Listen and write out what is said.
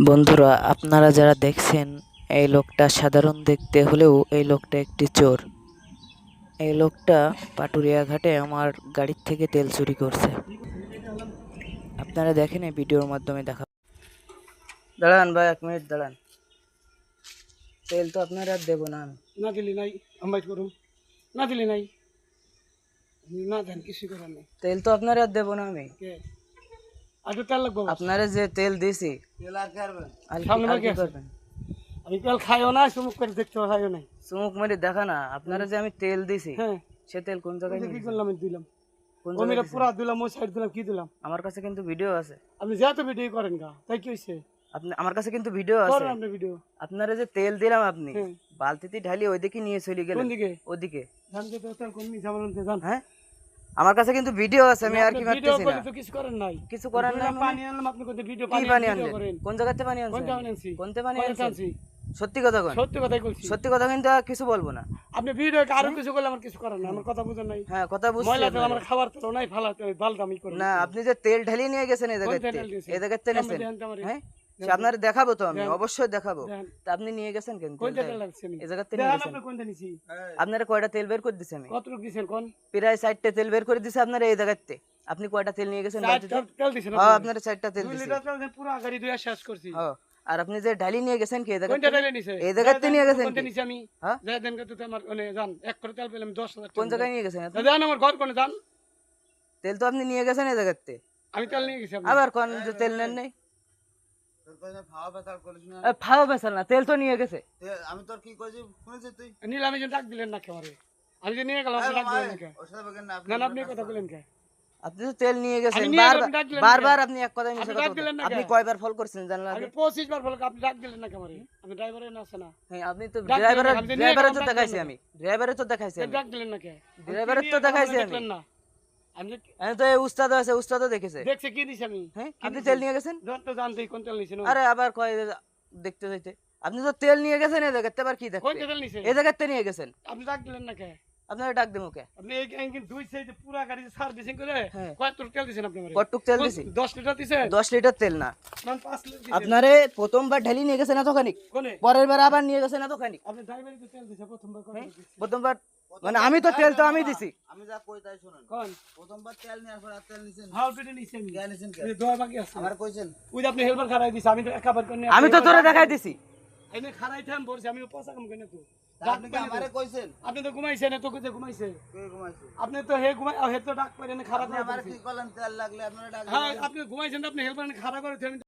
বন্ধুরা, আপনারা যারা দেখছেন, এই লোকটা সাধারণ দেখতে হলেও এই লোকটা একটি চোর। এই লোকটা পাটুরিয়া ঘাটে আমার গাড়ির থেকে তেল চুরি করছে। আপনারা দেখেন, এই ভিডিওর মাধ্যমে দেখা। দাঁড়ান ভাই, 1 মিনিট দাঁড়ান। তেল তো আপনারা আর দেবো না আমি। না দিলি নাই আমবাইট করুম, না দিলি নাই না দেন কিছু করার নেই। তেল তো আপনারা আর দেবো না আমি। আর তো তেল লাগবো। আপনারা যে তেল দিছি, তেল আর করবেন সামনে কি করবেন? আমি তেল খাইও না, চুমুক করে দেখতে খাইও নাই। চুমুক মেরে দেখা না। আপনারা যে আমি তেল দিছি, হ্যাঁ, সে তেল কোন জায়গায় কি করলাম? আমি দিলাম, কোন ওমিরা জায়গায় পুরা দিলাম, ওই সাইড দিলাম, কি দিলাম? আমার কাছে কিন্তু ভিডিও আছে। আপনি যা তো ভিডিও করেন গা, তাই কি হইছে? আপনি আমার কাছে কিন্তু ভিডিও আছে। করেন আপনি ভিডিও। আপনারা যে তেল দিলাম, আপনি হ্যাঁ। বালতিতে ঢালি ওইদিকে নিয়ে চলে গেলেন। কোন দিকে? ওদিকে। জান যে তো তেল কোন নি জামানতে জান। হ্যাঁ, আমার কাছে কিন্তু ভিডিও আছে। আমি আর কি ভিডিও মারতেছি করে না। তো কিছু করেন নাই। কিছু করার নাই মানে? পানি আনলাম, আপনি কোন ভিডিও কি পানি ভিডিও আনলেন? করেন? কোন জায়গাতে পানি কোন আনছেন? জায়গায় আনছি? কোনতে পানি কোন আনছেন? আনছি? সত্যি কথা কোন? সত্যি কথাই বলছি। সত্যি কথা কিন্তু আর কিছু বলবো না। আপনি ভিডিও আরো কিছু করলে আমার কিছু করার না, আমার কথা বুঝেন নাই। হ্যাঁ, কথা বুঝছি ময়লা তেল আপনার। আমার খাবার তেল নাই, ফালাতে বালটা আমি করি না, আপনি যে তেল ঢালি নিয়ে গেছেন এই জায়গাতে, তেল দিয়েছি? এই জায়গাতে কেমন নিয়েছেন? দেন তো আমারে? হ্যাঁ, সে আপনার দেখাবো তো, আমি দেন। অবশ্যই দেখাবো। দেন। তা আপনি নিয়ে গেছেন কেন কোন তেলটা? তেল লাগছে? এই জায়গাতে দেন নিয়ে গেছেন। আপনি কোনটা নিছি? আপনারা কয়টা তেল বের করে দিছে? আমি কতটুকু দিছেন কোন? প্রায় 4টা তেল বের করে দিছে আপনারা এই জায়গাতে। আপনি কয়টা তেল নিয়ে গেছেন বালতিতে? তেল দিছেন হ্যাঁ, আপনি? আপনারা 4টা তেল 2 দিছে। লিটার তেল দিয়ে পুরো গাড়ি ধুয়ে শেষ করছি। হ্যাঁ, আর আপনি যে ঢালি নিয়ে গেছেন কি এই কোনটা জায়গাতে? তেল নিছে? এই জায়গাতে নিয়ে গেছেন কোনটা কি? নিছি আমি? হ্যাঁ, যা দেন কত আমার মানে জান এক করে তেল পেলাম 10,000 কোন টাকা। জায়গায় নিয়ে গেছেন আপনি? দেন আমার ঘর কোনে জান? তেল তো আপনি নিয়ে গেছেন এই জায়গাতে। আমি তেল নিয়ে গেছি। আপনি আবার কোন যে তেল নেন নাই? তোর কাছে ভাও বেতাল করিস না। ফাও বেসাল না, তেল তো নিয়ে গেছে। আমি তোর কি কইছি শুনেছিস তুই? নিলামে যে ডাক দিলেন না কেমন? আমি যে নিয়ে গেলাম, ডাক দিলেন না কে? ওর সাথে বকেন না না না, আপনি কথা বলেন কে? আপনি তো তেল নিয়ে গেছেন। আমি নিয়ে গেলাম, বারবার ডাক দিলেন বারবার না। আপনি এক কথাই মিছে আপনি কথা ডাক বলেন। দিলেন না আপনি কে? কয়বার ফল করছেন জানেন আমি আগে? 25 বার বলক, আপনি ডাক দিলেন না কেমন? আপনি ড্রাইভারের না আছে না? হ্যাঁ, আপনি তো ডাক দিলেন ড্রাইভারের না, আপনি নিয়ে ড্রাইভারের গেলাম, তো ডাক দেখাইছি দিলেন আমি। ড্রাইভারের তো দেখাইছি আমি। ডাক দিলেন না কে? ড্রাইভারের তো দেখাইছি আমি। দেখলেন না? আমি আমি তো এই উস্তাদ আছে, উস্তাদও দেখেছে। দেখছি কি দিছি আমি? হ্যাঁ, কি আপনি দিছি? তেল নিয়ে গেছেন? যত জানতেই কোন তেল নিছেন? আরে আবার কয় দেখতে যাইতে। আপনি তো তেল নিয়ে গেছেন এই জায়গাতে, আবার কি কোন দেখতে? তেল নিছেন? এই জায়গাতে নিয়ে গেছেন। আপনি ডাক দিলেন না কে? আপনারা ডাক দেবো কে? আপনি এই ইঞ্জিন দুই সাইডে পুরা গাড়ি সার্ভিসিং করে হ্যাঁ। কত তেল দিছেন আপনি আমারে? কটুক তেল দিছি? 10 লিটার দিছেন? 10 লিটার তেল না। মান 5 লিটার দিছেন। আপনারে প্রথমবার ঢালি নিয়ে গেছেন এতখানি, কোনে? পরের বার আবার নিয়ে গেছেন এতখানি। আপনি ড্রাইভারই তো তেল দিছে প্রথমবার কোন দিছে? প্রথমবার মানে আমি তো তেল তো আমি দিছি। আমি যা কই তাই শুনেন। কোন? প্রথমবার তেল নেওয়ার পর আর তেল নিছেন। হাল পেটে নিছি আমি। কে নিছেন কে? এই দোয়া বাকি আছে। আমার কইছেন। ওই যে আপনি হেলমেট খারাই দিছে, আমি তো একাবার করে আমি তো তোরে দেখাই দিছি। এনে খারাই থাম বলছি, আমি পোষা কাম করি না তো। তা আপনি কি আমারে কইছেন? আপনি তো ঘুমাইছেন, তো কোথায় ঘুমাইছে? কে ঘুমাইছে? আপনি তো হে ঘুমাই হে তো ডাক পারেন খারাপ আপনি আমারে কি করলেন তেল লাগলে আপনারা ডাক হ্যাঁ, আপনি ঘুমাইছেন, আপনি হেলমেট খারাপ করে